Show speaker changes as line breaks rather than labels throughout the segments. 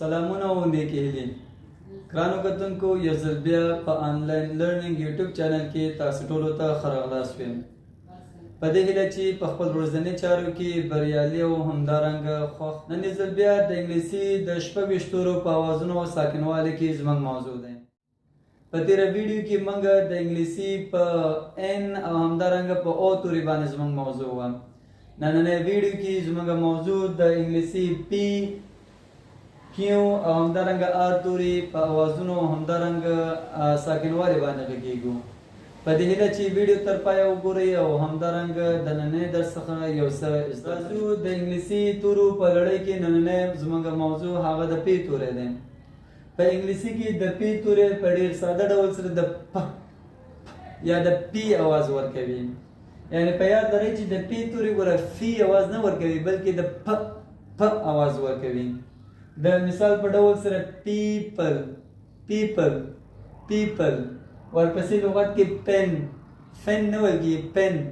سلامونه او نیکی هیلې ګرانو کتونکو یو ځل بیا په آنلاین لرنینګ یوټیوب چینل کې تاسو ټولو ته ښه راغلاست ویم په دې هیله چې په خپل ورځني چارو کې بریالي او همدارنګه خوښ نن یې ځل بیا د انګلیسي د شپږ تورو په اوازونو او ساکنوالي کې زموږ موضوع دی په تېره ویډیو کې موږ د انګلیسي په ان او همدارنګه په او توري باندې زموږ موضوع وه نننۍ ویډیو کې زموږ موضوع د انګلیسي پی کیو او همدارنګه آر توري په اوازونو همدارنګه ساکنوالي باندې غږیږو په دې هیله چې ویډیو تر پایه وګورئ او همدارنګه د نننۍ درس څخه یو څه زده کړئ د انګلیسي تورو په لړۍ کې نننۍ زموږ موضوع هغه د پی توری دی په انګلیسي کې د پی توری په ډېر ساده ډول سره د پ یا د پی اواز ورکوي یعنی په یاد لرئ چې د پی توری ګوره فی اواز نه ورکوي بلکې د پ اواز ورکوي د مثال په ډول سره پیپل پیپل پیپل ورپسې لغت کې پن فن نه ورګي پن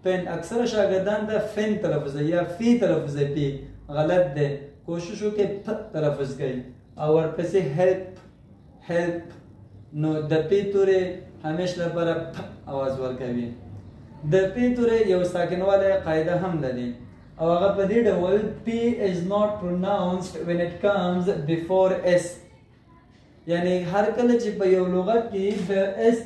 پن اکثره شاګردان د فن تلفظ یا فی تلفظ پی غلط ده کوشش وکړئ پ تلفظ کړئ او ورپسې هیلپ هیلپ نو د پی تورې همیشه لپاره پ اواز ورکوي د پی تورې یو ساکنواله قاعده هم لري او هغه په دې ډول پی is not pronounced when it comes before s یعنی هر کله چې په یو لغت کې د اس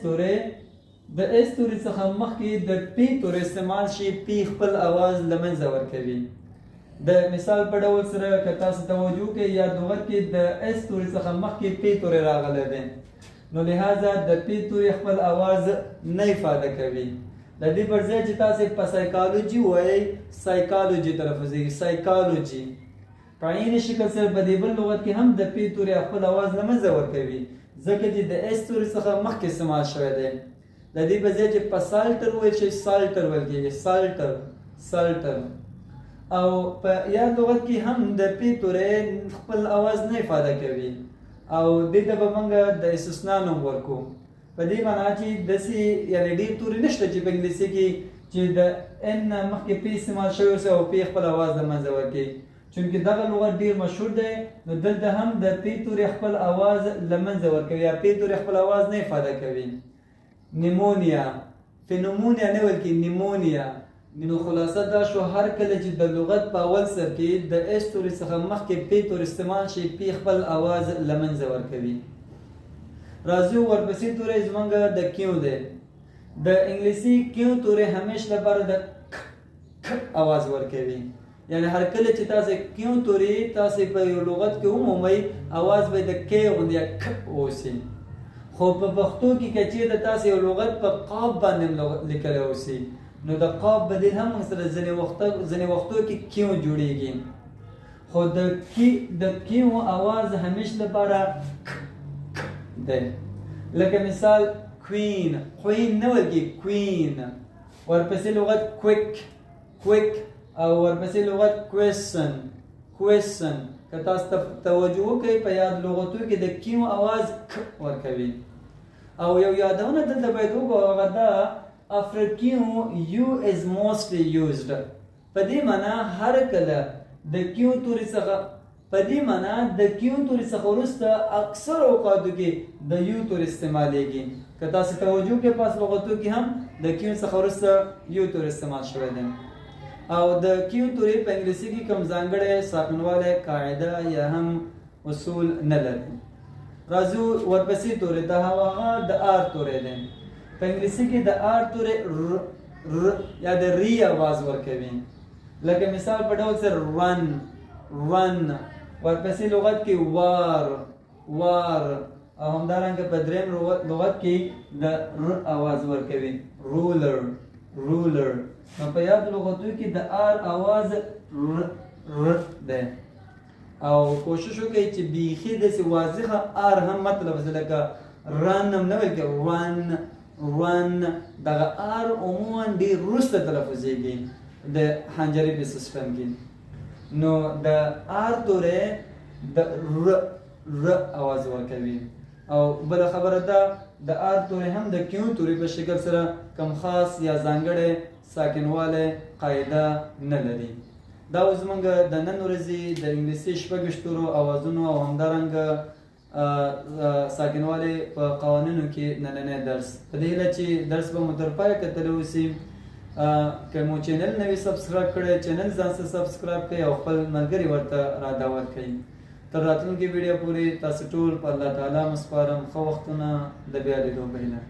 تورې څخه مخکې د پی تورې استعمال شي پی خپل اواز له منځه ورکوي د مثال په ډول سره که تاسو توجه وکړئ یا لغت کې د اس تورې څخه مخکې پی تورې راغلی دی نو لهذا د پی تورې خپل اواز نه افاده کوي د دې پر ځای چې تاسو په سایکالوجي وایئ سایکالوجي تلفظ یې سایکالوجي په عیني شکل سره په دې بل لغت کې هم د پی تورې خپل اواز له منځه ورکوي ځکه چې د اس تورې څخه مخکې استعمال شوی دی د دې په ځای چې په سالټر ویل شي سالټر ویل کېږي سالټر سالټر او په یاد لغت کې هم د پی تورې خپل اواز نه افاده کوي او دې ته به موږ د استثنا نوم ورکو په دې معنا چې داسې یعنې ډېر توري نشته چې په انګلیسي کې چې د ان مخکې پی استعمال شوی اوسي او پی خپل اواز له منځه ورکوي چونکې دغه لغت ډېر مشهور دی نو دلته هم د پی تورې خپل اواز له منځه ورکوي یا پی تورې خپل اواز نه افاده کوي نیمونیا فینومونیا نه ویل کېږي نیمونیا نو خلاصه دا شو هر کله چې د لغت په اول سر کې د اس تورې څخه مخکې پی تور استعمال شي پی خپل اواز له منځه ورکوي راځو ورپسې تورې زموږ د کیو دی د انګلیسي کیو تورې همیشه لپاره د ک اواز ورکوي یعنی هر کله چې تاسو کیو تورې تاسو په یو لغت کې ومومئ اواز به د کې غوندې یا ک اوسي خو په پښتو کې که چېرته تاسو یو لغت په قاب باندې لیکلی اوسي نو د قاب بدیل هم سره ځینې وختو کې کیو جوړیږي خو د کیو اواز همیشه لپاره دی لکه مثال کوین کوین نه ورګي کوین ورپسې لغت کویک کویک او ورپسې لغت کویسن کویسن که تاسو توجه وکړئ په یاد لغتو کې د کیو اواز ک ورکوي او یو یادونه دلته باید وکړو هغه دا after q u is mostly used په دې معنا هر کله د q توري څخه په دې معنا د q توري څخه وروسته اکثر اوقاتو کې د u توري استعمالیږي که تاسو توجه وکړئ په لغتو کې هم د q څخه وروسته u توري استعمال شوی دی او د q توري په انګلیسي کې کوم ځانګړی ساکنواله قاعده یا هم اصول نه لري راځو ورپسې توري د هغه د r توري دی په انګلیسي کې د آر تورې یا د ری اواز ورکوي لکه مثال په ډول سره رن رن ورپسې لغت کې وار وار او همدارنګه په دریم لغت کې د ر اواز ورکوي رولر رولر نو په یاد لغتو کې د آر اواز ر ده او کوشش وکړئ چې بیخي داسې واضحه آر هم مطلب لکه رن هم نه ویل کې رن run دغه آر عموما ډېر وروسته تلفظیږي د حنجرې په سیسټم کې نو د آر تورې د ر اواز ورکوي او بله خبره ده د آر تورې هم د کیو تورې په شکل سره کم خاص یا ځانګړی ساکنواله قاعده نه لري دا اوس زموږ د نن ورځې د انګلیسي شپږ تورو اوازونو او همدارنګه ساکنوالي په قوانینو کې نننی درس. په دې هیله چې درس به مو تر پایه کتلی اوسي. که مو چینل نوی سبسکرایب کړی چینل ځان سره سبسکرایب کړئ او خپل ملګري ورته را دعوت کړئ. تر راتلونکي ویډیو پورې تاسو ټول په الله تعالی مسپارم. ښه وختونه، د بیا لیدو په هیله.